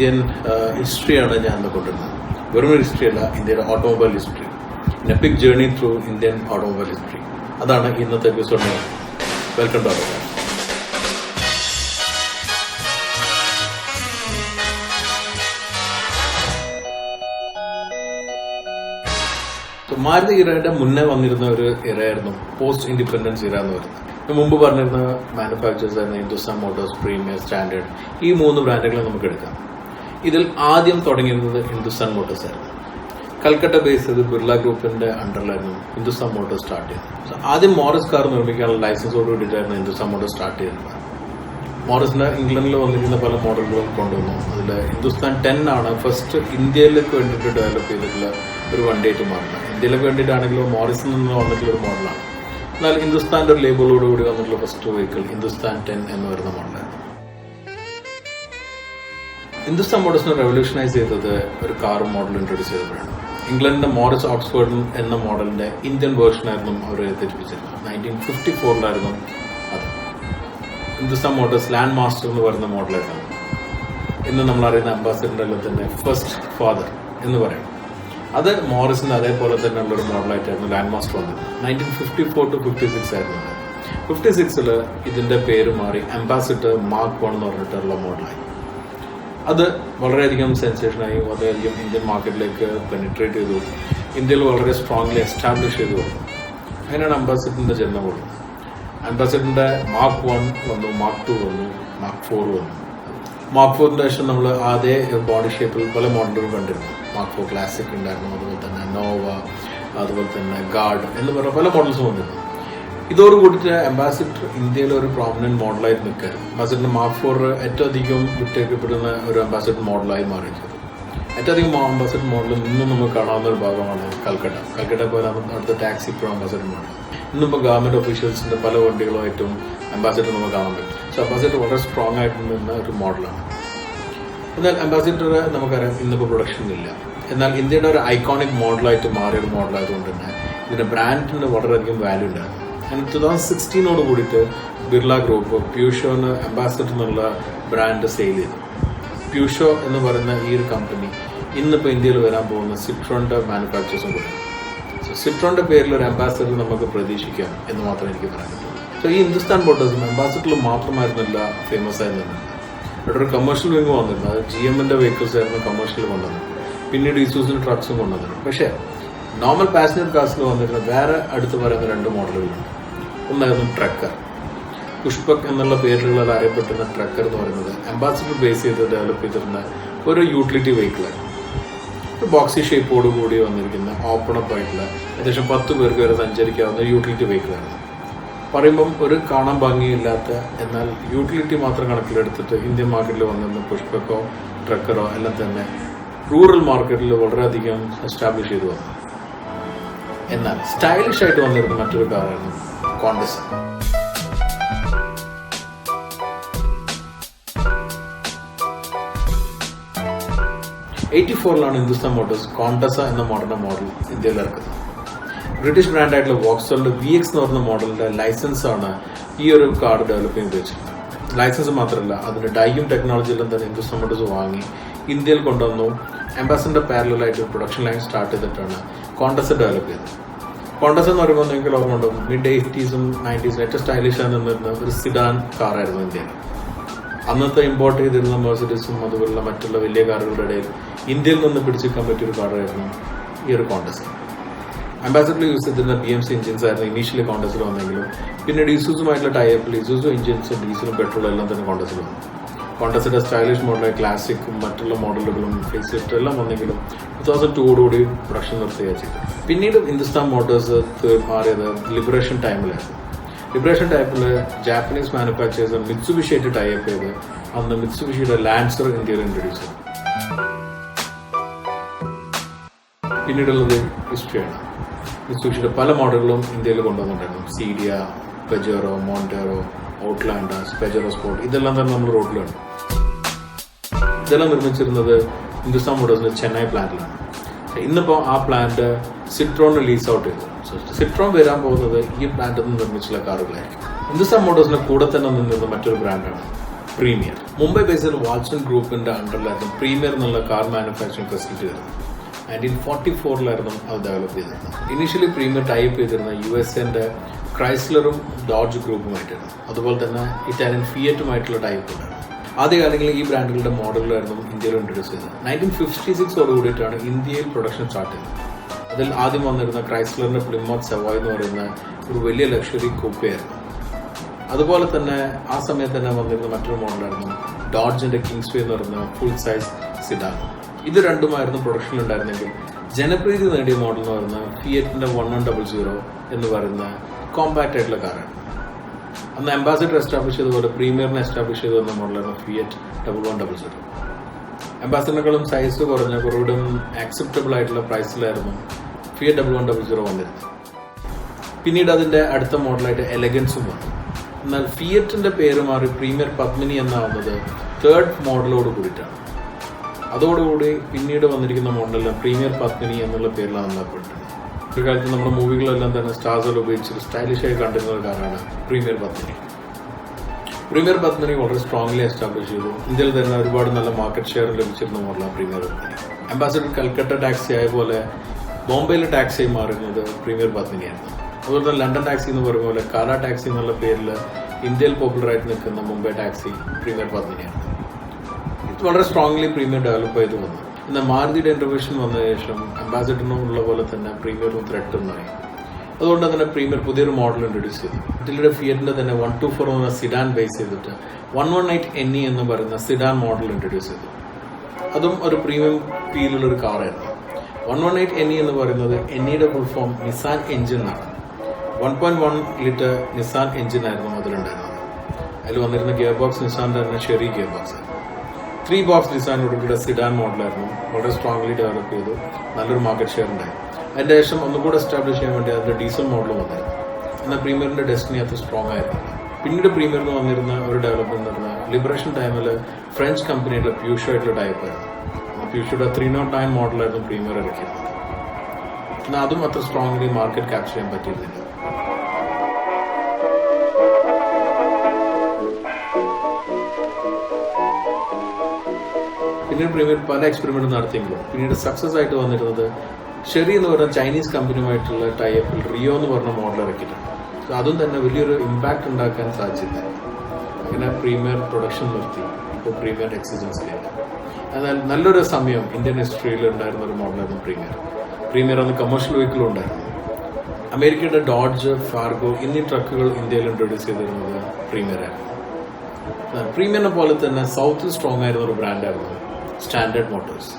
Indian history ആണ് ഞാൻ കൊണ്ടുവരുന്നത്. വെറും ഹിസ്റ്ററി അല്ല, ഇന്ത്യയുടെ automobile history, epic journey through Indian automobile history. അതാണ് ഇന്നത്തെ എപ്പിസോഡിന്. Welcome to our. മാരുതി ഇറയുടെ മുന്നേ വന്നിരുന്ന ഒരു ഇറയായിരുന്നു പോസ്റ്റ് ഇൻഡിപെൻഡൻസ് ഇറ എന്ന് പറയുന്നത്. മുമ്പ് പറഞ്ഞിരുന്ന മാനുഫാക്ചേഴ്സ് ആയിരുന്നു ഹിന്ദുസ്ഥാൻ മോട്ടോഴ്സ്, പ്രീമിയർ, സ്റ്റാൻഡേർഡ്. ഈ 3 ബ്രാൻഡുകളെ നമുക്ക് എടുക്കാം. ഇതിൽ ആദ്യം തുടങ്ങിയിരുന്നത് ഹിന്ദുസ്ഥാൻ മോട്ടോഴ്സ് ആയിരുന്നു. കൽക്കട്ട ബേസ് ചെയ്ത് ബിർള ഗ്രൂപ്പിന്റെ അണ്ടറിലായിരുന്നു ഹിന്ദുസ്ഥാൻ മോട്ടോഴ്സ് സ്റ്റാർട്ട് ചെയ്തത്. ആദ്യം മോറിസ് കാർ നിർമ്മിക്കാനുള്ള ലൈസൻസോട് കൂടിയിട്ടായിരുന്നു ഹിന്ദുസ്ഥാൻ മോട്ടോഴ്സ് സ്റ്റാർട്ട് ചെയ്തിരുന്നത്. മോറിസിന്റെ ഇംഗ്ലണ്ടിൽ വന്നിരിക്കുന്ന പല മോഡലുകളും കൊണ്ടുവന്നു. അതിൽ ഹിന്ദുസ്ഥാൻ 10 ആണ് ഫസ്റ്റ് ഇന്ത്യയിലേക്ക് വേണ്ടിയിട്ട് ഡെവലപ്പ് ചെയ്തിട്ടുള്ള ഒരു വണ്ടിയായിട്ട് മാറുന്നത്. ഇന്ത്യയിലേക്ക് വേണ്ടിയിട്ടാണെങ്കിലും മോറിസിൽ നിന്ന് വന്നിട്ടുള്ള ഒരു മോഡലാണ്. എന്നാൽ ഹിന്ദുസ്ഥാന്റെ ഒരു ലേബിളോടുകൂടി വന്നിട്ടുള്ള ഫസ്റ്റ് വെഹിക്കിൾ ഹിന്ദുസ്ഥാൻ 10 എന്ന് പറയുന്ന മോഡലാണ്. ഹിന്ദുസ്ഥാൻ മോട്ടോഴ്സിനെ റെവല്യൂഷനൈസ് ചെയ്തത് ഒരു കാർ മോഡൽ ഇൻട്രൊഡ്യൂസ് ചെയ്തപ്പോഴാണ്. ഇംഗ്ലണ്ടിന്റെ മോറിസ് ഓക്സ്ഫോർഡ് എന്ന മോഡലിന്റെ ഇന്ത്യൻ വേർഷനായിരുന്നു അവർ തെറ്റിപ്പിച്ചിരുന്നത്. 1954 അത്. ഹിന്ദുസ്ഥാൻ മോട്ടോഴ്സ് ലാൻഡ് മാസ്റ്റർ എന്ന് പറയുന്ന മോഡലായിരുന്നു. ഇന്ന് നമ്മൾ അറിയുന്ന അംബാസിഡറിന്റെ തന്നെ ഫസ്റ്റ് ഫാദർ എന്ന് പറയും. അത് മോറിസിന്റെ അതേപോലെ തന്നെ ഉള്ള ഒരു മോഡലായിട്ടായിരുന്നു ലാൻഡ് മാസ്റ്റർ വന്നത്. 1954 to 56 ആയിരുന്നു. 56 ഇതിന്റെ പേര് മാറി അംബാസിഡർ മാർക്ക് 1 എന്ന് പറഞ്ഞിട്ടുള്ള മോഡലായി. അത് വളരെയധികം സെൻസേഷനായി, വളരെയധികം ഇന്ത്യൻ മാർക്കറ്റിലേക്ക് പെനിട്രേറ്റ് ചെയ്തു. ഇന്ത്യയിൽ വളരെ സ്ട്രോങ്ലി എസ്റ്റാബ്ലിഷ് ചെയ്തു വന്നു. അങ്ങനെയാണ് അംബാസിഡറിന്റെ ജന്മം കൊടുത്തത്. അംബാസിഡറിന്റെ മാർക്ക് 1 വന്നു, മാർക്ക് 2 വന്നു, മാർക്ക് 4 വന്നു. മാർക്ക് 4ന്റെ ശേഷം നമ്മൾ അതേ ബോഡി ഷേപ്പിൽ പല മോഡലുകൾ കണ്ടിരുന്നു. മാർക്ക് 4 ക്ലാസിക് ഉണ്ടായിരുന്നു, അതുപോലെ തന്നെ നോവ, അതുപോലെ തന്നെ ഗാർഡ് എന്ന് പറഞ്ഞ പല മോഡൽസും വന്നിരുന്നു. ഇതോടുകൂടിയിട്ട് അംബാസിഡർ ഇന്ത്യയിലെ ഒരു പ്രോമിനന്റ് മോഡലായിട്ട് നിൽക്കായിരുന്നു. അംബാസിഡറിന്റെ മാർക്ക് 4 ഏറ്റവും അധികം വിട്ടേക്കപ്പെടുന്ന ഒരു അംബാസിഡർ മോഡലായി മാറിയിരിക്കുന്നത്. ഏറ്റവും അധികം അംബാസിഡർ മോഡൽ ഇന്നും നമുക്ക് കാണാവുന്ന ഒരു ഭാഗമാണ് കൽക്കട്ട പോലെ അടുത്ത ടാക്സി പ്രോ അംബാസിഡർ മോഡൽ. ഇന്നിപ്പോൾ ഗവൺമെന്റ് ഒഫീഷ്യൽസിന്റെ പല വണ്ടികളുമായിട്ടും അംബാസിഡർ നമുക്ക് കാണാൻ പറ്റും. സോ അംബാസിഡർ വളരെ സ്ട്രോങ് ആയിട്ട് നിന്ന ഒരു മോഡലാണ്. എന്നാൽ അംബാസിഡർ നമുക്കറിയാം ഇന്നിപ്പോൾ പ്രൊഡക്ഷനില്ല. എന്നാൽ ഇന്ത്യയുടെ ഒരു ഐക്കോണിക് മോഡലായിട്ട് മാറിയ ഒരു മോഡലായതുകൊണ്ട് തന്നെ ഇതിന്റെ ബ്രാൻഡിന് വളരെയധികം വാല്യൂ ഉണ്ടായിരുന്നു. 2016 കൂടിയിട്ട് ബിർള ഗ്രൂപ്പ് പ്യൂഷോന് അംബാസിഡർ എന്നുള്ള ബ്രാൻഡ് സെയിൽ ചെയ്തു. പ്യൂഷോ എന്ന് പറയുന്ന ഈ ഒരു കമ്പനി ഇന്നിപ്പോൾ ഇന്ത്യയിൽ വരാൻ പോകുന്ന സിട്രോണിന്റെ മാനുഫാക്ചേഴ്സും കൂടി. സോ സിട്രോണിന്റെ പേരിൽ ഒരു അംബാസിഡർ നമുക്ക് പ്രതീക്ഷിക്കാം എന്ന് മാത്രമേ എനിക്ക് പറയാൻ പറ്റൂ. സോ ഈ ഹിന്ദുസ്ഥാൻ മോട്ടോഴ്സും അംബാസിഡറിൽ മാത്രമായിരുന്നില്ല ഫേമസ് ആയി നിന്നത്. ഇവിടെ ഒരു കമേഴ്ഷ്യൽ വിങ് വന്നിരുന്നു. അത് GMന്റെ വെഹിക്കിൾസ് ആയിരുന്നു കമേഴ്ഷ്യൽ കൊണ്ടുവന്നത്. പിന്നീട് ഇസൂസിന്റെ ട്രക്സും കൊണ്ടുവന്നത്. പക്ഷേ നോർമൽ പാസഞ്ചർ കാർസിൽ വന്നിരുന്ന വേറെ അടുത്ത് പറയുന്ന 2 മോഡലുകളുണ്ട്. ഒന്നായിരുന്നു ട്രക്കർ. പുഷ്പക് എന്നുള്ള പേരുകളിൽ അറിയപ്പെട്ടിരുന്ന ട്രക്കർ എന്ന് പറയുന്നത് അംബാസിഡർ ബേസ് ചെയ്ത് ഡെവലപ്പ് ചെയ്തിരുന്ന ഒരു യൂട്ടിലിറ്റി വെഹിക്കിളായിരുന്നു. ഒരു ബോക്സി ഷേപ്പോട് കൂടി വന്നിരിക്കുന്ന ഓപ്പൺ അപ്പ് ആയിട്ടുള്ള ഏകദേശം 10 പേർക്ക് വരെ സഞ്ചരിക്കാവുന്ന യൂട്ടിലിറ്റി വെഹിക്കിളായിരുന്നു. പറയുമ്പം ഒരു കാണാൻ ഭംഗിയില്ലാത്ത എന്നാൽ യൂട്ടിലിറ്റി മാത്രം കണക്കിലെടുത്തിട്ട് ഇന്ത്യൻ മാർക്കറ്റിൽ വന്നിരുന്ന പുഷ്പക്കോ ട്രക്കറോ എല്ലാം തന്നെ റൂറൽ മാർക്കറ്റിൽ വളരെയധികം എസ്റ്റാബ്ലിഷ് ചെയ്തു വന്നു. എന്നാൽ സ്റ്റൈലിഷ് ആയിട്ട് വന്നിരുന്ന മറ്റൊരു കാറായിരുന്നു കോണ്ടസ. '84 ഹിന്ദുസ്ഥാൻ മോട്ടോഴ്സ് കോണ്ടസ എന്ന മോഡലിന്റെ മോഡൽ ഇന്ത്യയിൽ ഇറക്കുന്നത്. ബ്രിട്ടീഷ് ബ്രാൻഡായിട്ടുള്ള വോക്സോളിന്റെ VX എന്ന് പറയുന്ന മോഡലിന്റെ ലൈസൻസ് ആണ് ഈ ഒരു കാർ ഡെവലപ്പ് ചെയ്ത് വെച്ചിരുന്നത്. ലൈസൻസ് മാത്രമല്ല, അതിന്റെ ഡൈയും ടെക്നോളജിയെല്ലാം തന്നെ ഹിന്ദുസ്ഥാൻ മോട്ടോഴ്സ് വാങ്ങി ഇന്ത്യയിൽ കൊണ്ടുവന്നു. അംബാസിഡറിന്റെ പാരലായിട്ട് പ്രൊഡക്ഷൻ ലൈൻ സ്റ്റാർട്ട് ചെയ്തിട്ടാണ് കോണ്ടസ ഡെവലപ്പ് ചെയ്തത്. കോണ്ടസ എന്ന് പറയുമ്പോൾ നിങ്ങൾക്ക് ഓർമ്മ ഉണ്ടാവും, mid-80s ഉം 90s ഏറ്റവും സ്റ്റൈലിഷ് ആയി നിന്നിരുന്ന ഒരു സിഡാൻ കാറായിരുന്നു ഇന്ത്യയിൽ. അന്നത്തെ ഇമ്പോർട്ട് ചെയ്തിരുന്ന മെർസിഡീസും അതുപോലുള്ള മറ്റുള്ള വലിയ കാറുകളുടെ ഇടയിൽ ഇന്ത്യയിൽ നിന്ന് പിടിച്ചെടുക്കാൻ പറ്റിയൊരു കാറായിരുന്നു ഈ ഒരു കോണ്ടസ. അംബാസിഡറിൽ യൂസ് ചെയ്തിരുന്ന BMC എഞ്ചിൻസ് ആയിരുന്നു ഇനീഷ്യലി കോണ്ടസിൽ വന്നെങ്കിലും പിന്നീട് ഇസൂസുമായിട്ടുള്ള ടൈപ്പിൽ ഇസൂസു എഞ്ചിൻസും ഡീസലും പെട്രോളും എല്ലാം തന്നെ കോണ്ടസിൽ വന്നു. കോണ്ടസിന്റെ സ്റ്റൈലിഷ് മോഡലായ ക്ലാസിക്കും മറ്റുള്ള മോഡലുകളും ഫേസ് ലിഫ്റ്റ് എല്ലാം വന്നെങ്കിലും 2002 കൂടി പ്രൊഡക്ഷൻ നിർത്തുകയാണ് ചെയ്തത്. പിന്നീട് ഹിന്ദുസ്ഥാൻ മോട്ടോഴ്സ് മാറിയത് ലിബറേഷൻ ടൈമിലായിരുന്നു. ലിബറേഷൻ ടൈപ്പിൽ ജാപ്പനീസ് മാനുഫാക്ചേഴ്സ് മിത്സുബിഷി ആയിട്ട് ടൈപ്പ് ചെയ്ത് അന്ന് മിത്സുബിഷിയുടെ ലാൻസർ ഇന്ത്യയിൽ ഇൻട്രൊഡ്യൂസ് ചെയ്തു. പിന്നീടുള്ളത് ഹിസ്റ്ററിയാണ്. മിത്സുബിഷിയുടെ പല മോഡലുകളും ഇന്ത്യയിൽ കൊണ്ടുവന്നിട്ടുണ്ടായിരുന്നു. സീഡിയ, പെജറോ, മോണ്ടേറോ, ഔട്ട്ലാൻഡേഴ്സ്, പെജറോ സ്പോർട്ട്, ഇതെല്ലാം തന്നെ നമ്മൾ റോഡിലുണ്ട്. ഇതെല്ലാം നിർമ്മിച്ചിരുന്നത് ഹിന്ദുസ്ഥാൻ മോട്ടോഴ്സിന്റെ ചെന്നൈ പ്ലാന്റിലാണ്. ഇന്നിപ്പോൾ ആ പ്ലാന്റ് സിട്രോണിന് ലീസ് ഔട്ട് ചെയ്തു. സിട്രോൺ വരാൻ പോകുന്നത് ഈ പ്ലാന്റിൽ നിന്ന് നിർമ്മിച്ചുള്ള കാറുകളായിരിക്കും. ഹിന്ദുസ്ഥാൻ മോട്ടോഴ്സിന്റെ കൂടെ തന്നെ നിന്നിരുന്ന മറ്റൊരു ബ്രാൻഡാണ് പ്രീമിയർ. മുംബൈ ബേസ്ഡ് വാട്സൺ ഗ്രൂപ്പിന്റെ അണ്ടറിലായിരുന്നു പ്രീമിയർ എന്നുള്ള കാർ മാനുഫാക്ചറിംഗ് ഫെസിലിറ്റി വരുന്നത്. 1944 അത് ഡെവലപ്പ് ചെയ്തിരുന്നത്. ഇനീഷ്യലി പ്രീമിയർ ടൈപ്പ് ചെയ്തിരുന്ന USA ക്രൈസ്ലറും ഡോഡ്ജ് ഗ്രൂപ്പുമായിട്ടായിരുന്നു. അതുപോലെ തന്നെ ഇറ്റാലിയൻ ഫിയറ്റുമായിട്ടുള്ള ടൈപ്പ് ഉണ്ടായിരുന്നു. ആദ്യകാലങ്ങളിൽ ഈ ബ്രാൻഡുകളുടെ മോഡലുകളായിരുന്നു ഇന്ത്യയിൽ ഇൻട്രൊഡ്യൂസ് ചെയ്തത്. 1956 കൂടിയിട്ടാണ് ഇന്ത്യയിൽ പ്രൊഡക്ഷൻ സ്റ്റാർട്ട് ചെയ്തത്. അതിൽ ആദ്യം വന്നിരുന്ന ക്രൈസ്ലറിന്റെ പ്ലിമോത്ത് സവായ് എന്ന് പറയുന്ന ഒരു വലിയ ലക്ഷറി കൂപ്പയായിരുന്നു. അതുപോലെ തന്നെ ആ സമയത്ത് തന്നെ വന്നിരുന്ന മറ്റൊരു മോഡലായിരുന്നു ഡോഡ്ജിന്റെ കിങ്സ്വേ എന്ന് പറയുന്ന ഫുൾ സൈസ് സിഡാൻ. ഇത് രണ്ടുമായിരുന്നു പ്രൊഡക്ഷനിൽ ഉണ്ടായിരുന്നെങ്കിൽ ജനപ്രീതി നേടിയ മോഡൽ എന്ന് പറയുന്ന ഫിയറ്റിന്റെ 1100 എന്ന് പറയുന്ന കോമ്പാക്ട് ആയിട്ടുള്ള കാറാണ്. അന്ന് അംബാസിഡർ എസ്റ്റാബ്ലിഷ് ചെയ്തതുപോലെ പ്രീമിയറിനെ എസ്റ്റാബ്ലിഷ് ചെയ്തു വന്ന മോഡലാണ് ഫിയറ്റ് 1100. അംബാസിഡറിനെക്കാളും സൈസ് കുറച്ചുകൂടെ ആക്സെപ്റ്റബിൾ ആയിട്ടുള്ള പ്രൈസിലായിരുന്നു ഫിയറ്റ് 1100 വന്നിരുന്നത്. പിന്നീട് അതിന്റെ അടുത്ത മോഡലായിട്ട് എലഗൻസും വന്നു. എന്നാൽ ഫിയറ്റിന്റെ പേര് മാറി പ്രീമിയർ പത്മിനി എന്നാവുന്നത് തേർഡ് മോഡലോട് കൂടിയിട്ടാണ്. അതോടുകൂടി പിന്നീട് വന്നിരിക്കുന്ന മോഡലെല്ലാം പ്രീമിയർ പത്മിനി എന്നുള്ള പേരിലാണ് അറിയപ്പെട്ടിട്ടുണ്ട്. ഒരു കാലത്ത് നമ്മുടെ മൂവികളെല്ലാം തന്നെ സ്റ്റാർസിൽ ഉപയോഗിച്ച് സ്റ്റൈലിഷായി കണ്ടിരുന്ന ഒരു കാറാണ് പ്രീമിയർ പത്മിനി. പ്രീമിയർ പത്മിനി വളരെ സ്ട്രോങ്ലി എസ്റ്റാബ്ലിഷ് ചെയ്തു. ഇന്ത്യയിൽ തന്നെ ഒരുപാട് നല്ല മാർക്കറ്റ് ഷെയർ ലഭിച്ചിരുന്ന മോഡലാണ് premier Padmini. Ambassador Calcutta taxi ആയ പോലെ ബോംബെയിലെ ടാക്സിയായി മാറുന്നത് പ്രീമിയർ പത്മിനിയായിരുന്നു. അതുപോലെ തന്നെ ലണ്ടൻ ടാക്സി എന്ന് പറയുന്ന പോലെ കാല ടാക്സി എന്നുള്ള പേരിൽ ഇന്ത്യയിൽ പോപ്പുലറായിട്ട് നിൽക്കുന്ന മുംബൈ ടാക്സി പ്രീമിയർ പത്മിനിയാണ്. ഇത് വളരെ സ്ട്രോങ്ലി പ്രീമിയർ ഡെവലപ്പ് ചെയ്ത് വന്നു. എന്നാൽ മാരുതിയുടെ ഇന്റർവെൻഷൻ വന്ന ശേഷം അംബാസിഡറിനുള്ള പോലെ തന്നെ പ്രീമിയറും ത്രെഡ് എന്നായി. അതുകൊണ്ട് തന്നെ പ്രീമിയർ പുതിയൊരു മോഡൽ ഇൻട്രൊഡ്യൂസ് ചെയ്തു. ഇറ്റലിയുടെ ഫിയറ്റിന്റെ തന്നെ 124 എന്ന സിഡാൻ ബേസ് ചെയ്തിട്ട് 118 NE എന്ന് പറയുന്ന സിഡാൻ മോഡൽ ഇൻട്രൊഡ്യൂസ് ചെയ്തു. അതും ഒരു പ്രീമിയം ഫീലുള്ള ഒരു കാറായിരുന്നു. 118 NE എന്ന് പറയുന്നത് NEയുടെ ഫുൾ ഫോം നിസാൻ എഞ്ചിൻ ആണ്. 1.1 ലിറ്റർ നിസാൻ എഞ്ചിൻ ആയിരുന്നു അതിലുണ്ടായിരുന്നത്. അതിൽ വന്നിരുന്ന ഗിയർ ബോക്സ് നിസാന്റെ തന്നെ ഷെറി ഗിയർ ബോക്സ് ആയിരുന്നു. 3 ബോക്സ് ഡിസൈനോടുകൂടി സിഡാൻ മോഡലായിരുന്നു. വളരെ സ്ട്രോങ്ലി ഡെവലപ്പ് ചെയ്തു. നല്ലൊരു മാർക്കറ്റ് ഷെയർ ഉണ്ടായി. അതിന്റെ ശേഷം ഒന്നുകൂടെ എസ്റ്റാബ്ലിഷ് ചെയ്യാൻ വേണ്ടി അതിന്റെ ഡീസൽ മോഡലും വന്നിരുന്നു. എന്നാൽ പ്രീമിയറിന്റെ ഡെസ്റ്റിനി അത്ര സ്ട്രോങ് ആയിരുന്നു. പിന്നീട് പ്രീമിയറിന് വന്നിരുന്ന ഒരു ഡെവലപ്മെന്റ് എന്ന് പറഞ്ഞാൽ ലിബറേഷൻ ടൈമിൽ ഫ്രഞ്ച് കമ്പനിയുടെ പ്യൂഷോ ആയിട്ടുള്ള ടൈപ്പ് ആയിരുന്നു. പ്യൂഷോയുടെ 309 മോഡലായിരുന്നു പ്രീമിയർ ഇറക്കിയിരുന്നത്. എന്നാൽ അതും അത്ര സ്ട്രോങ്ലി മാർക്കറ്റ് ക്യാപ്ചർ ചെയ്യാൻ പറ്റിയിരുന്നില്ല. പിന്നീട് പ്രീമിയർ പല എക്സ്പെരിമെന്റ് നടത്തിയെങ്കിലും പിന്നീട് സക്സസ് ആയിട്ട് വന്നിരുന്നത് ഷെറി എന്ന് പറയുന്ന ചൈനീസ് കമ്പനിയുമായിട്ടുള്ള ടൈപ്പിൽ റിയോ എന്ന് പറഞ്ഞ മോഡൽ ഇറക്കിയിട്ടുണ്ട്. അതും തന്നെ വലിയൊരു ഇമ്പാക്ട് ഉണ്ടാക്കാൻ സാധിച്ചില്ല. അങ്ങനെ പ്രീമിയർ പ്രൊഡക്ഷൻ നിർത്തി. ഇപ്പോൾ പ്രീമിയർ എക്സിജൻസിലേക്ക്. എന്നാൽ നല്ലൊരു സമയം ഇന്ത്യൻ ഹിസ്റ്ററിയിൽ ഉണ്ടായിരുന്ന ഒരു മോഡലായിരുന്നു പ്രീമിയർ അന്ന് കമേഴ്ഷ്യൽ വെഹിക്കിളും ഉണ്ടായിരുന്നു. അമേരിക്കയുടെ ഡോഡ്ജ്, ഫാർഗോ എന്നീ ട്രക്കുകൾ ഇന്ത്യയിൽ ഇൻട്രൊഡ്യൂസ് ചെയ്തിരുന്നത് പ്രീമിയറായിരുന്നു. പ്രീമിയറിനെ പോലെ തന്നെ സൗത്തിൽ സ്ട്രോങ് ആയിരുന്ന ഒരു ബ്രാൻഡായിരുന്നു സ്റ്റാൻഡേർഡ് മോട്ടോഴ്സ്.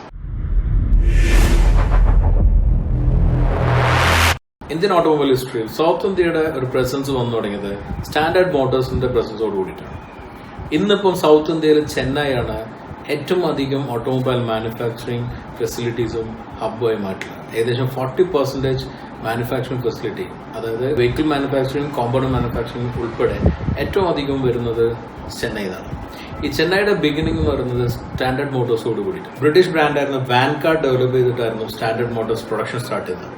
ഇന്ത്യൻ ഓട്ടോമൊബൈൽ ഹിസ്റ്ററിയിൽ സൗത്ത് ഇന്ത്യയുടെ ഒരു പ്രസൻസ് വന്നു തുടങ്ങിയത് സ്റ്റാൻഡേർഡ് മോട്ടോഴ്സിന്റെ പ്രസൻസോട് കൂടിയിട്ടാണ്. ഇന്നിപ്പം സൗത്ത് ഇന്ത്യയിൽ ചെന്നൈയാണ് ഏറ്റവും അധികം ഓട്ടോമൊബൈൽ മാനുഫാക്ചറിംഗ് ഫെസിലിറ്റീസും ഹബ്ബായി മാറ്റുന്നത്. ഏകദേശം 40% മാനുഫാക്ചറിംഗ് ഫെസിലിറ്റി, അതായത് വെഹിക്കിൾ മാനുഫാക്ചറിംഗ്, കോമ്പൗണ്ട് മാനുഫാക്ചറിംഗ് ഉൾപ്പെടെ ഏറ്റവും അധികം വരുന്നത് ചെന്നൈയിലാണ്. ഈ ചെന്നൈയുടെ ബിഗിനിങ് എന്ന് പറയുന്നത് സ്റ്റാൻഡേർഡ് മോട്ടോഴ്സോട് കൂടിയിട്ട് ബ്രിട്ടീഷ് ബ്രാൻഡായിരുന്ന വാൻകാർഡ് ഡെവലപ്പ് ചെയ്തിട്ടായിരുന്നു സ്റ്റാൻഡേർഡ് മോട്ടോഴ്സ് പ്രൊഡക്ഷൻ സ്റ്റാർട്ട് ചെയ്തത്.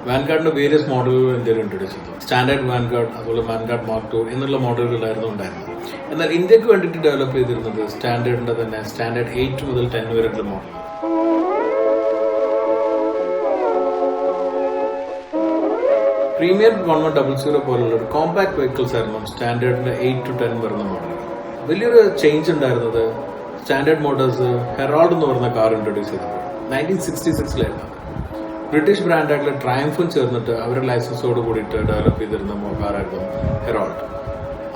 വാൻകാർഡിന്റെ വേരിയസ് മോഡലുകൾ ഇന്ത്യയിൽ ഇൻട്രൊഡ്യൂസ് ചെയ്തു. സ്റ്റാൻഡേർഡ് വാൻകാർഡ്, അതുപോലെ വാൻകാർഡ് മാർക്ക് 2 എന്നുള്ള മോഡലുകളായിരുന്നു ഉണ്ടായിരുന്നത്. എന്നാൽ ഇന്ത്യക്ക് വേണ്ടിയിട്ട് ഡെവലപ്പ് ചെയ്തിരുന്നത് സ്റ്റാൻഡേർഡിന്റെ തന്നെ സ്റ്റാൻഡേർഡ് 8 മുതൽ 10 വരെയുള്ള മോഡൽ. പ്രീമിയർ 1100 പോലുള്ള ഒരു കോമ്പാക്ട് വെഹിക്കിൾസ് ആയിരുന്നു സ്റ്റാൻഡേർഡിന്റെ 8 to 10 വരുന്ന മോഡൽ. വലിയൊരു ചേഞ്ച് ഉണ്ടായിരുന്നത് സ്റ്റാൻഡേർഡ് മോട്ടോഴ്സ് ഹെറാൾഡ് എന്ന് പറയുന്ന കാർ ഇൻട്രൊഡ്യൂസ് ചെയ്തപ്പോൾ 1966 ബ്രിട്ടീഷ് ബ്രാൻഡായിട്ടുള്ള ട്രയംഫും ചേർന്നിട്ട് അവരുടെ ലൈസൻസോട് കൂടിയിട്ട് ഡെവലപ്പ് ചെയ്തിരുന്ന കാറായിരുന്നു ഹെറാൾഡ്.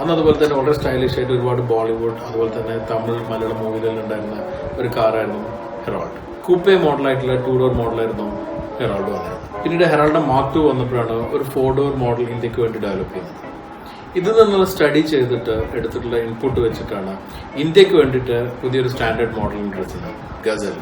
അന്ന് അതുപോലെ തന്നെ വളരെ സ്റ്റൈലിഷ് ആയിട്ട് ഒരുപാട് ബോളിവുഡ്, അതുപോലെ തന്നെ തമിഴ്, മലയാളം മൂവികളിൽ ഉണ്ടായിരുന്ന ഒരു കാറായിരുന്നു ഹെറാൾഡ്. കൂപ്പേ മോഡലായിട്ടുള്ള 2 ഡോർ മോഡലായിരുന്നു ഹെറാൾഡ് വന്നത്. പിന്നീട് ഹെറാൾഡ് മാർക്ക് 2 വന്നപ്പോഴാണ് ഒരു 4 ഡോർ മോഡൽ ഇന്ത്യക്ക് വേണ്ടി ഡെവലപ്പ് ചെയ്യുന്നത്. ഇതിൽ നിന്നുള്ള സ്റ്റഡി ചെയ്തിട്ട് എടുത്തിട്ടുള്ള ഇൻപുട്ട് വെച്ചിട്ടാണ് ഇന്ത്യക്ക് വേണ്ടിയിട്ട് പുതിയൊരു സ്റ്റാൻഡേർഡ് മോഡൽ ഇൻട്രൊഡ്യൂസ് ചെയ്തത്, ഗസൽ.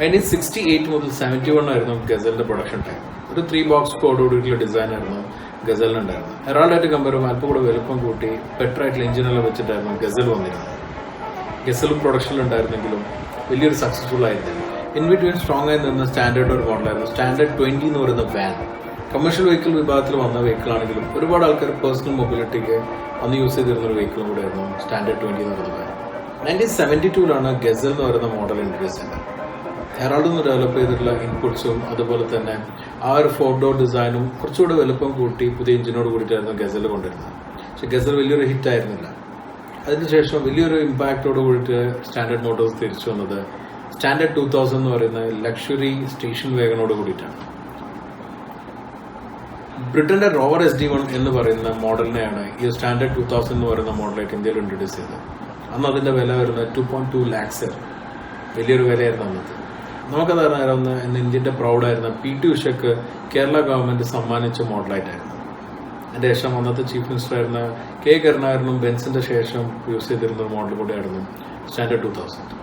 1968 മുതൽ 71 ആയിരുന്നു ഗസലിന്റെ പ്രൊഡക്ഷൻ ടൈം. ഒരു 3 ബോക്സ് കോഡോടുള്ള ഡിസൈൻ ആയിരുന്നു ഗസലിനുണ്ടായിരുന്നത്. ഹെറാൾഡായിട്ട് കമ്പയർ ചെയ്യുമ്പോൾ അല്പം കൂടെ വലുപ്പം കൂട്ടി ബെറ്റർ ആയിട്ടുള്ള എഞ്ചിനെല്ലാം വെച്ചിട്ടായിരുന്നു ഗസൽ വന്നിരുന്നത്. ഗസലും പ്രൊഡക്ഷനിലുണ്ടായിരുന്നെങ്കിലും വലിയൊരു സക്സസ്ഫുൾ ആയിരുന്നില്ല. ഇൻ ബിറ്റ്വീൻ സ്ട്രോങ് ആയി നിന്ന സ്റ്റാൻഡേർഡ് ഒരു മോഡലായിരുന്നു സ്റ്റാൻഡേർഡ് 20 എന്ന് പറയുന്ന വാൻ. കമേഴ്ഷ്യൽ വെഹിക്കിൾ വിഭാഗത്തിൽ വന്ന വെഹിക്കിൾ ആണെങ്കിലും ഒരുപാട് ആൾക്കാർ പേഴ്സണൽ മൊബിലിറ്റിക്ക് അന്ന് യൂസ് ചെയ്തിരുന്ന ഒരു വെഹിക്കിളും കൂടെ ആയിരുന്നു സ്റ്റാൻഡേർഡ് 20 എന്ന് പറയുന്നത്. 1972 ഗസൽ എന്ന് പറയുന്ന മോഡൽ ഇൻട്രൊഡ്യൂസ് ചെയ്തത്. ഹെറാൾഡിൽ നിന്ന് ഡെവലപ്പ് ചെയ്തിട്ടുള്ള ഇൻപുട്സും അതുപോലെ തന്നെ ആ ഒരു 4 ഡോർ ഡിസൈനും കുറച്ചുകൂടെ വലുപ്പം കൂട്ടി പുതിയ എഞ്ചിനോട് കൂടിയിട്ടായിരുന്നു ഗസൽ കൊണ്ടിരുന്നത്. പക്ഷെ ഗസൽ വലിയൊരു ഹിറ്റ് ആയിരുന്നില്ല. അതിനുശേഷം വലിയൊരു ഇമ്പാക്റ്റോട് കൂടിയിട്ട് സ്റ്റാൻഡേർഡ് മോട്ടോഴ്സ് തിരിച്ചു വന്നത് സ്റ്റാൻഡേർഡ് 2000 എന്ന് പറയുന്ന ലക്ഷറി സ്റ്റേഷൻ വേഗനോട് കൂടിയിട്ടാണ്. ബ്രിട്ടന്റെ റോവർ SD1 എന്ന് പറയുന്ന മോഡലിനെയാണ് ഈ സ്റ്റാൻഡേർഡ് 2000 എന്ന് പറയുന്ന മോഡലായിട്ട് ഇന്ത്യയിൽ ഇൻട്രൊഡ്യൂസ് ചെയ്തത്. അന്ന് അതിന്റെ വില വരുന്നത് 2.2 lakhs. വലിയൊരു വിലയായിരുന്നു അന്നത്തെ. നമുക്കത് അറിയാവുന്ന ഇന്ന് ഇന്ത്യന്റെ പ്രൗഡായിരുന്ന PT ഉഷയ്ക്ക് കേരള ഗവൺമെന്റ് സമ്മാനിച്ച മോഡലായിട്ടായിരുന്നു. അതിന്റെ ശേഷം അന്നത്തെ ചീഫ് മിനിസ്റ്റർ ആയിരുന്ന K കരുണാകരനും ബെൻസിന്റെ ശേഷം യൂസ് ചെയ്തിരുന്ന ഒരു മോഡൽ കൂടെയായിരുന്നു സ്റ്റാൻഡേർഡ് 2000.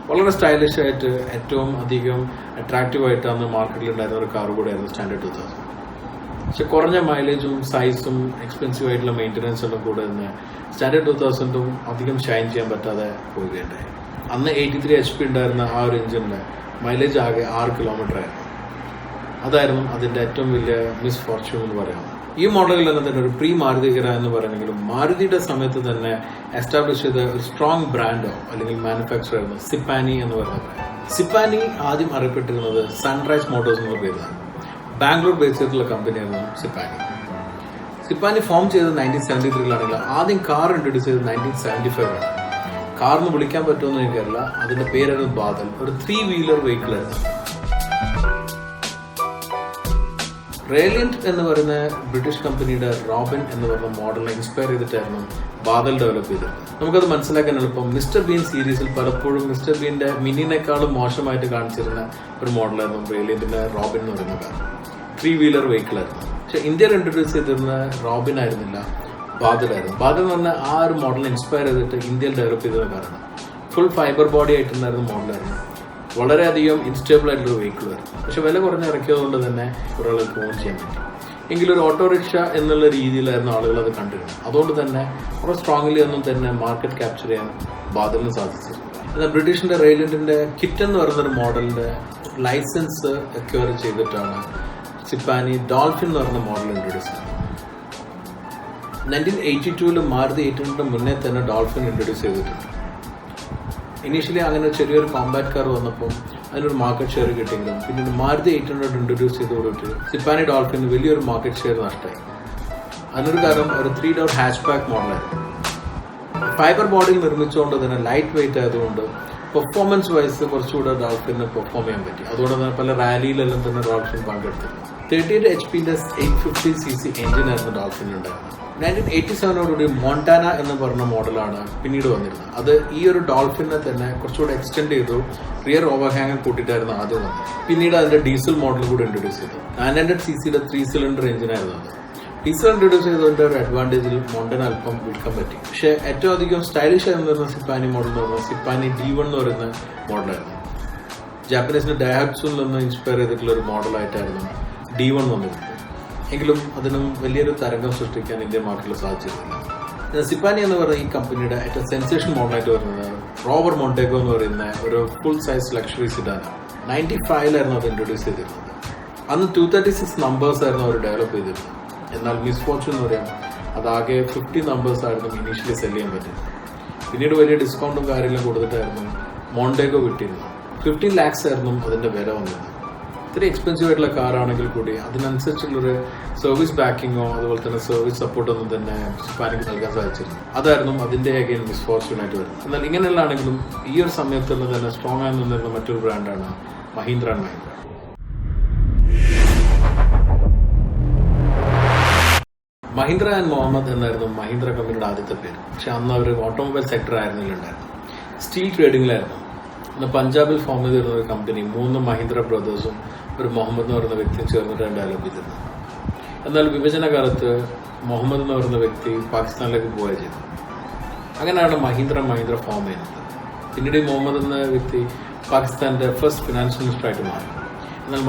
വളരെ സ്റ്റൈലിഷ് ആയിട്ട് ഏറ്റവും അധികം അട്രാക്റ്റീവ് ആയിട്ട് അന്ന് മാർക്കറ്റിൽ ഉണ്ടായിരുന്ന ഒരു കാർ കൂടെയായിരുന്നു സ്റ്റാൻഡേർഡ് 2000. പക്ഷെ കുറഞ്ഞ മൈലേജും സൈസും എക്സ്പെൻസീവ് ആയിട്ടുള്ള മെയിൻ്റനൻസ് എല്ലാം കൂടെ നിന്ന് സ്റ്റാൻഡേർഡ് 2000 അധികം ഷൈൻ ചെയ്യാൻ പറ്റാതെ പോവുകയുണ്ടായി. അന്ന് 83 HP ഉണ്ടായിരുന്ന ആ ഒരു എഞ്ചിൻ്റെ മൈലേജ് ആകെ 6 കിലോമീറ്റർ ആയിരുന്നു. അതായിരുന്നു അതിന്റെ ഏറ്റവും വലിയ മിസ് ഫോർച്യൂൺ എന്ന് പറയാം. ഈ മോഡലിൽ തന്നെ ഒരു പ്രീ മാരുതികര എന്ന് പറയുന്നെങ്കിലും മാരുതിയുടെ സമയത്ത് തന്നെ എസ്റ്റാബ്ലിഷ് ചെയ്ത ഒരു സ്ട്രോങ് ബ്രാൻഡോ അല്ലെങ്കിൽ മാനുഫാക്ചർ ആയിരുന്നു സിപ്പാനി എന്ന് പറയുന്ന ബ്രാൻഡ്. സിപ്പാനി ആദ്യം അറിയപ്പെട്ടിരുന്നത് സൺറൈസ് മോട്ടോഴ്സ് എന്ന പേരിലാണ്. ബാംഗ്ലൂർ ബേസ് ചെയ്തിട്ടുള്ള കമ്പനിയായിരുന്നു സിപ്പാനി. സിപ്പാനി ഫോം ചെയ്തത് 1973 ആദ്യം കാർ ഇൻട്രൊഡ്യൂസ് ചെയ്തത് 1975 ആണ്. കാറിന് വിളിക്കാൻ പറ്റുമെന്ന് എനിക്കറിയില്ല. അതിന്റെ പേരായിരുന്നു ബാദൽ. ഒരു 3 വീലർ വെഹിക്കിൾ ആയിരുന്നു. റേലിയന്റ് എന്ന് പറയുന്ന ബ്രിട്ടീഷ് കമ്പനിയുടെ റോബിൻ എന്ന് പറയുന്ന മോഡലിനെ ഇൻസ്പയർ ചെയ്തിട്ടായിരുന്നു ബാദൽ ഡെവലപ്പ് ചെയ്തത്. നമുക്കത് മനസ്സിലാക്കാൻ എളുപ്പം മിസ്റ്റർ ബീൻ സീരീസിൽ പലപ്പോഴും മിസ്റ്റർ ബീന്റെ മിനിനേക്കാളും മോശമായിട്ട് കാണിച്ചിരുന്ന ഒരു മോഡലായിരുന്നു റേലിയന്റിന്റെ റോബിൻ എന്ന് പറയുന്ന കാർ. 3 വീലർ വെഹിക്കിൾ ആയിരുന്നു. പക്ഷെ ഇന്ത്യയിൽ ഇൻട്രൊഡ്യൂസ് ചെയ്തിരുന്ന റോബിൻ ആയിരുന്നില്ല, ബാദലായിരുന്നു. ബാദൽ എന്ന് പറഞ്ഞ ആ ഒരു മോഡലിനെ ഇൻസ്പയർ ചെയ്തിട്ട് ഇന്ത്യയിൽ ഡെവലപ്പ് ചെയ്ത കാറാണ്. ഫുൾ ഫൈബർ ബോഡി ആയിട്ടുണ്ടായിരുന്ന മോഡലായിരുന്നു. വളരെയധികം ഇൻസ്റ്റേബിൾ ആയിട്ടുള്ള വെഹിക്കിൾ ആയിരുന്നു. പക്ഷെ വില കുറഞ്ഞ് ഇറക്കിയതുകൊണ്ട് തന്നെ ഒരാൾക്ക് ഓൺ ചെയ്യാൻ പറ്റി. എങ്കിലും ഒരു ഓട്ടോറിക്ഷ എന്നുള്ള രീതിയിലായിരുന്നു ആളുകൾ അത് കണ്ടിരുന്നത്. അതുകൊണ്ട് തന്നെ വളരെ സ്ട്രോങ്ലി ഒന്നും തന്നെ മാർക്കറ്റ് ക്യാപ്ചർ ചെയ്യാൻ ബാദലിന് സാധിച്ചിരുന്നു. എന്നാൽ ബ്രിട്ടീഷിന്റെ റെയിലൻഡിന്റെ കിറ്റ് എന്ന് പറയുന്നൊരു മോഡലിന്റെ ലൈസൻസ് അക്വയർ ചെയ്തിട്ടാണ് സിപ്പാനി ഡോൾഫിൻ എന്ന് പറയുന്ന മോഡൽ ഇൻട്രൊഡ്യൂസ് ചെയ്തത്. 1982 മാരുതി 800 മുന്നേ തന്നെ ഡോൾഫിൻ ഇൻട്രൊഡ്യൂസ് ചെയ്തിട്ടുണ്ട്. ഇനീഷ്യലി അങ്ങനെ ചെറിയൊരു കോമ്പാക്ട് കാർ വന്നപ്പോൾ അതിനൊരു മാർക്കറ്റ് ഷെയർ കിട്ടിയെങ്കിലും പിന്നീട് മാരുതി 800 ഇൻട്രൊഡ്യൂസ് ചെയ്തതോടുകൂടി സിപ്പാനി ഡോൾഫിന് വലിയൊരു മാർക്കറ്റ് ഷെയർ നഷ്ടമായി. അതിനൊരു കാരണം ഒരു 3 ഡോർ ഹാച്ച് ബാക്ക് മോഡലായിരുന്നു. ഫൈബർ ബോഡിയിൽ നിർമ്മിച്ചുകൊണ്ട് തന്നെ ലൈറ്റ് വെയിറ്റ് ആയതുകൊണ്ട് പെർഫോമൻസ് വൈസ് കുറച്ചുകൂടെ ഡോൾഫിന് പെർഫോം ചെയ്യാൻ പറ്റി. അതുകൊണ്ട് തന്നെ പല റാലിയിലെല്ലാം തന്നെ ഡോൾഫിൻ പങ്കെടുത്തിരുന്നു. 38 HP 850cc എഞ്ചിനായിരുന്നു ഡോൾഫിനുണ്ടായിരുന്നത്. 1987 മോണ്ടാന എന്ന് പറഞ്ഞ മോഡലാണ് പിന്നീട് വന്നിരുന്നത്. അത് ഈ ഒരു ഡോൾഫിനെ തന്നെ കുറച്ചുകൂടെ എക്സ്റ്റെൻഡ് ചെയ്തു റിയർ ഓവർഹാങ് കൂട്ടിയിട്ടായിരുന്നു ആദ്യം വന്നത്. പിന്നീട് അതിന്റെ ഡീസൽ മോഡൽ കൂടെ ഇൻട്രൊഡ്യൂസ് ചെയ്തു. 900cc 3 സിലിണ്ടർ എഞ്ചിനായിരുന്നു അത്. ഡീസൽ ഇൻട്രൊഡ്യൂസ് ചെയ്തതിന്റെ ഒരു അഡ്വാൻറ്റേജിൽ മോണ്ടന അല്പം വിൽക്കാൻ പറ്റി. പക്ഷെ ഏറ്റവും അധികം സ്റ്റൈലിഷ് ആയി വരുന്ന സിപ്പാനി മോഡൽ എന്ന് പറയുന്നത് സിപ്പാനി D1 എന്ന് പറയുന്ന മോഡലായിരുന്നു. ജാപ്പനീസിന്റെ ഡയഹാറ്റ്സുൽ നിന്ന് ഇൻസ്പയർ ചെയ്തിട്ടുള്ള ഒരു മോഡലായിട്ടായിരുന്നു D1 വന്നിരുന്നത്. എങ്കിലും അതിനും വലിയൊരു തരംഗം സൃഷ്ടിക്കാൻ ഇന്ത്യൻ മാർക്കറ്റിൽ സാധിച്ചിരുന്നില്ല. സിപ്പാനി എന്ന് പറയുന്ന ഈ കമ്പനിയുടെ ഏറ്റവും സെൻസേഷൻ മോഡലായിട്ട് വരുന്നത് റോവർ മോണ്ടേഗോ എന്ന് പറയുന്ന ഒരു ഫുൾ സൈസ് ലക്ഷറി സിഡാനാണ്. 95 അത് ഇൻട്രൊഡ്യൂസ് ചെയ്തിരുന്നത്. അന്ന് 236 നമ്പേഴ്സ് ആയിരുന്നു അവർ ഡെവലപ്പ് ചെയ്തിരുന്നത്. എന്നാൽ മിസ് ഫോർച്യൂൺ എന്ന് പറയാം അതാകെ 50 നമ്പേഴ്സ് ആയിരുന്നു ഇനീഷ്യലി സെല് ചെയ്യാൻ പറ്റുന്നത്. പിന്നീട് വലിയ ഡിസ്കൗണ്ടും കാര്യമെല്ലാം കൊടുത്തിട്ടായിരുന്നു മോണ്ടേഗോ വിട്ടിരുന്നത്. 15 lakhs ആയിരുന്നു അതിന്റെ വില വന്നിരുന്നത്. ഇത്തിരി എക്സ്പെൻസീവ് ആയിട്ടുള്ള കാറാണെങ്കിൽ കൂടി അതിനനുസരിച്ചുള്ളൊരു സർവീസ് ബാക്കിങ്ങോ അതുപോലെ തന്നെ സർവീസ് സപ്പോർട്ടൊന്നും തന്നെ സിപ്പാനിക്ക് നൽകാൻ സാധിച്ചിരുന്നു. അതായിരുന്നു അതിന്റെ അഗൈൻ മിസ് ഫോർച്യൂൺ ആയിട്ട് വരുന്നത്. എന്നാൽ ഇങ്ങനെയുള്ളതാണെങ്കിലും ഈ ഒരു സമയത്ത് തന്നെ സ്ട്രോങ് ആയി നിന്നിരുന്ന മറ്റൊരു ബ്രാൻഡാണ് മഹീന്ദ്ര ആൻഡ് മഹീന്ദ്ര. മഹീന്ദ്ര ആൻഡ് മുഹമ്മദ് എന്നായിരുന്നു മഹീന്ദ്ര കമ്പനിയുടെ ആദ്യത്തെ പേര്. പക്ഷെ അന്ന് അവർ ഓട്ടോമൊബൈൽ സെക്ടർ ആയിരുന്നില്ല ഉണ്ടായിരുന്നു, സ്റ്റീൽ ട്രേഡിംഗിലായിരുന്നു. അന്ന് പഞ്ചാബിൽ ഫോം ചെയ്തിരുന്ന ഒരു കമ്പനി 3 മഹീന്ദ്ര ബ്രദേഴ്സും ഒരു മുഹമ്മദ് എന്ന് പറയുന്ന വ്യക്തിയും ചേർന്നിട്ടാണ് ഡെവലപ്പ് ചെയ്തിരുന്നത്. എന്നാൽ വിഭജന കാലത്ത് മുഹമ്മദ് എന്ന് പറയുന്ന വ്യക്തി പാകിസ്ഥാനിലേക്ക് പോവുക ചെയ്തു. അങ്ങനെയാണ് മഹീന്ദ്ര ഫോം ചെയ്യുന്നത്. പിന്നീട് മുഹമ്മദ് എന്ന വ്യക്തി പാകിസ്ഥാന്റെ ഫസ്റ്റ് ഫിനാൻസ് മിനിസ്റ്ററായിട്ട് മാറി. എന്നാൽ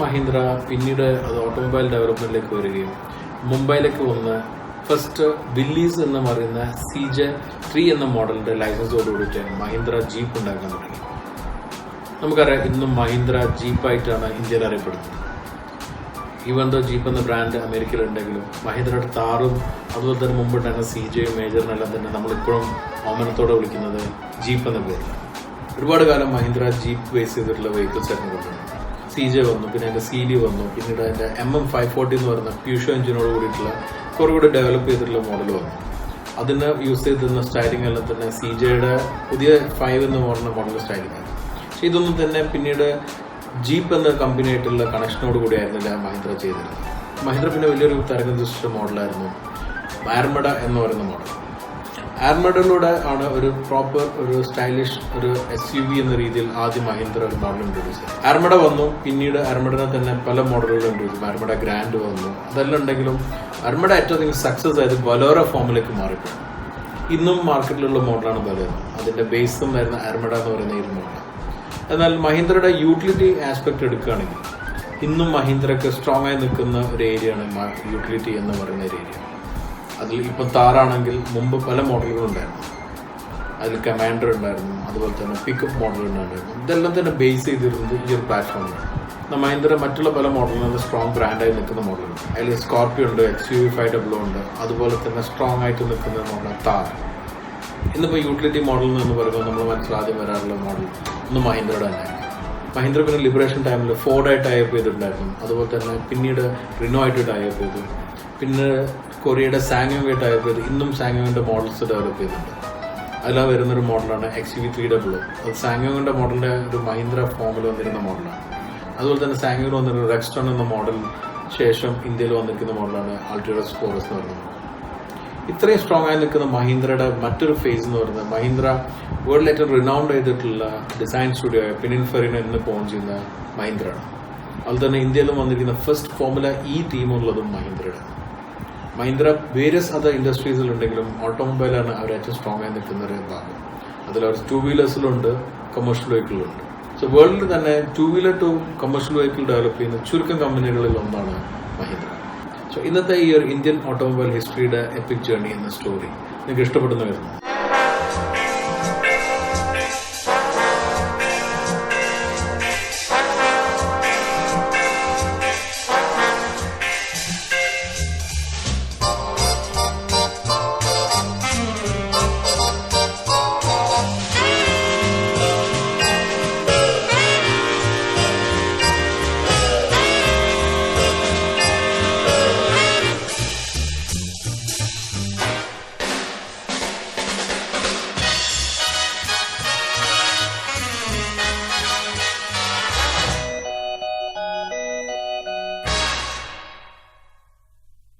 മഹീന്ദ്ര പിന്നീട് അത് ഓട്ടോമൊബൈൽ ഡെവലപ്മെന്റിലേക്ക് വരികയും മുംബൈയിലേക്ക് വന്ന് ഫസ്റ്റ് വില്ലീസ് എന്ന് പറയുന്ന CJ3 എന്ന മോഡലിന്റെ ലൈസൻസോടുകൂടിയിട്ട് മഹീന്ദ്ര ജീപ്പ് ഉണ്ടാക്കാൻ തുടങ്ങി. നമുക്കറിയാം ഇന്നും മഹീന്ദ്ര ജീപ്പായിട്ടാണ് ഇന്ത്യയിൽ അറിയപ്പെടുന്നത്. ഈവൻ ദോ ജീപ്പ് എന്ന ബ്രാൻഡ് അമേരിക്കയിലുണ്ടെങ്കിലും മഹീന്ദ്രയുടെ താറും അതുപോലെ തന്നെ മുമ്പുണ്ടായിരുന്ന CJ മേജറിനെല്ലാം തന്നെ നമ്മളിപ്പോഴും ഓമനത്തോടെ വിളിക്കുന്നത് ജീപ്പ് എന്ന പേരിലാണ്. ഒരുപാട് കാലം മഹീന്ദ്ര ജീപ്പ് ബേസ് ചെയ്തിട്ടുള്ള വെഹിക്കിൾസ് ആയിരുന്നു കൊണ്ടുവന്നു. CJ വന്നു, പിന്നെ അതിന്റെ CD വന്നു, പിന്നീട് അതിന്റെ MM540 എന്ന് പറയുന്ന പ്യൂഷോ എഞ്ചിനോട് കൂടിയിട്ടുള്ള കുറെ കൂടി ഡെവലപ്പ് ചെയ്തിട്ടുള്ള മോഡൽ വന്നു. അതിന് യൂസ് ചെയ്തിരുന്ന സ്റ്റൈലിംഗ് എല്ലാം തന്നെ CJയുടെ പുതിയ 5 എന്ന് പറയുന്ന മോഡൽ സ്റ്റൈലിംഗ് ആണ്. പക്ഷെ ഇതൊന്നും തന്നെ പിന്നീട് ജീപ്പ് എന്ന കമ്പനിയായിട്ടുള്ള കണക്ഷനോട് കൂടി ആയിരുന്നില്ല മഹീന്ദ്ര ചെയ്തിരുന്നത്. മഹീന്ദ്ര പിന്നെ വലിയൊരു തരംഗം സൃഷ്ടിച്ച മോഡലായിരുന്നു ആർമഡ എന്ന് പറയുന്ന മോഡൽ. ആർമഡയിലൂടെ ആണ് ഒരു പ്രോപ്പർ ഒരു സ്റ്റൈലിഷ് ഒരു SUV എന്ന രീതിയിൽ ആദ്യം മഹീന്ദ്ര ഒരു മോഡൽ ഇൻട്രൊഡ്യൂസ് ചെയ്തു. ആർമഡ വന്നു, പിന്നീട് ആർമഡനെ തന്നെ പല മോഡലുകൾ ഇൻട്രൊഡ്യൂസ് ചെയ്തു. ആർമഡ ഗ്രാൻഡ് വന്നു. അതെല്ലാം ഉണ്ടെങ്കിലും ആർമഡ ഏറ്റവും അധികം സക്സസ് ആയത് ബലോറ ഫോമിലേക്ക് മാറിയിട്ടുണ്ട്. ഇന്നും മാർക്കറ്റിലുള്ള മോഡലാണ് ബലോറ. അതിന്റെ ബേസും വരുന്ന ആർമഡ എന്ന് പറയുന്ന ഈ മോഡലാണ്. എന്നാൽ മഹീന്ദ്രയുടെ യൂട്ടിലിറ്റി ആസ്പെക്ട് എടുക്കുകയാണെങ്കിൽ ഇന്നും മഹീന്ദ്രക്ക് സ്ട്രോങ് ആയി നിൽക്കുന്ന ഒരു ഏരിയയാണ് യൂട്ടിലിറ്റി എന്ന് പറയുന്ന ഒരു ഏരിയ. അതിൽ ഇപ്പം താറാണെങ്കിൽ മുമ്പ് പല മോഡലുകൾ ഉണ്ടായിരുന്നു. അതിൽ കമാൻഡർ ഉണ്ടായിരുന്നു, അതുപോലെ തന്നെ പിക്കപ്പ് മോഡൽ ഉണ്ടായിരുന്നു. ഇതെല്ലാം തന്നെ ബേസ് ചെയ്തിരുന്നത് ഈ ഒരു പ്ലാറ്റ്ഫോമിലാണ്. മഹീന്ദ്ര മറ്റുള്ള പല മോഡലുകളും സ്ട്രോങ് ബ്രാൻഡായി നിൽക്കുന്ന മോഡലുണ്ട്. അതിൽ സ്കോർപ്പിയോ ഉണ്ട്, XUV500 ഉണ്ട്, അതുപോലെ തന്നെ സ്ട്രോങ് ആയിട്ട് നിൽക്കുന്ന മോഡൽ താർ. ഇന്നിപ്പോൾ യൂട്ടിലിറ്റി മോഡൽ എന്ന് പറയുമ്പോൾ നമ്മൾ മനസ്സിലാദ്യം വരാറുള്ള മോഡൽ ഒന്ന് മഹീന്ദ്രയുടെ തന്നെ. മഹീന്ദ്ര പിന്നെ ലിബറേഷൻ ടൈമിൽ ഫോർഡായിട്ട് ടൈപ്പ് ചെയ്തിട്ടുണ്ടായിരുന്നു. അതുപോലെ തന്നെ പിന്നീട് റിനോ ആയിട്ട് ടൈപ്പ് ചെയ്തു. പിന്നെ കൊറിയയുടെ സാങ്യോങ് ടൈപ്പ് ചെയ്ത് ഇന്നും സാങ്യോങ്ങിന്റെ മോഡൽസ് ഡെവലപ്പ് ചെയ്യുന്നുണ്ട്. അതിലാ വരുന്നൊരു മോഡലാണ് XUV300. അത് സാങ്യോങ്ങിന്റെ മോഡലിന്റെ ഒരു മഹീന്ദ്ര ഫോമിൽ വന്നിരുന്ന മോഡലാണ്. അതുപോലെ തന്നെ സാങ്യോങ്ങിൽ വന്നിരുന്ന റെക്സ്റ്റോൺ എന്ന മോഡൽ ശേഷം ഇന്ത്യയിൽ വന്നിരിക്കുന്ന മോഡലാണ് അൾട്ടിറസ് ഫോറസ് എന്ന് പറയുന്നത്. ഇത്രയും സ്ട്രോങ് ആയി നിൽക്കുന്ന മഹീന്ദ്രയുടെ മറ്റൊരു ഫേസ് എന്ന് പറയുന്നത് മഹീന്ദ്ര വേൾഡിൽ ഏറ്റവും റിനൗണ്ട് ചെയ്തിട്ടുള്ള ഡിസൈൻ സ്റ്റുഡിയോ പിനിൻഫെറിനോ എന്ന് ഫോൺ ചെയ്യുന്ന മഹീന്ദ്രയാണ്. അതുപോലെ തന്നെ ഇന്ത്യയിലും വന്നിരിക്കുന്ന ഫസ്റ്റ് ഫോർമുല E ടീമുള്ളതും മഹീന്ദ്രയുടെ. മഹീന്ദ്ര വേരിയസ് അതർ ഇൻഡസ്ട്രീസിലുണ്ടെങ്കിലും ഓട്ടോമൊബൈലാണ് അവർ ഏറ്റവും സ്ട്രോങ് ആയി നിൽക്കുന്ന ഒരു ഭാഗം. അതിൽ അവർ 2 വീലേഴ്സിലുണ്ട്, കമേഴ്ഷ്യൽ വെഹിക്കിളിലുണ്ട്. സോ വേൾഡിൽ തന്നെ 2 wheeler to commercial vehicle develop ചെയ്യുന്ന ചുരുക്കം കമ്പനികളിൽ ഒന്നാണ് മഹീന്ദ്ര. സോ ഇന്നത്തെ ഈ ഒരു ഇന്ത്യൻ ഓട്ടോമൊബൈൽ ഹിസ്റ്ററിയുടെ എപ്പിക് ജേർണി എന്ന സ്റ്റോറി നിങ്ങൾക്ക് ഇഷ്ടപ്പെടുന്നു വരുന്നു.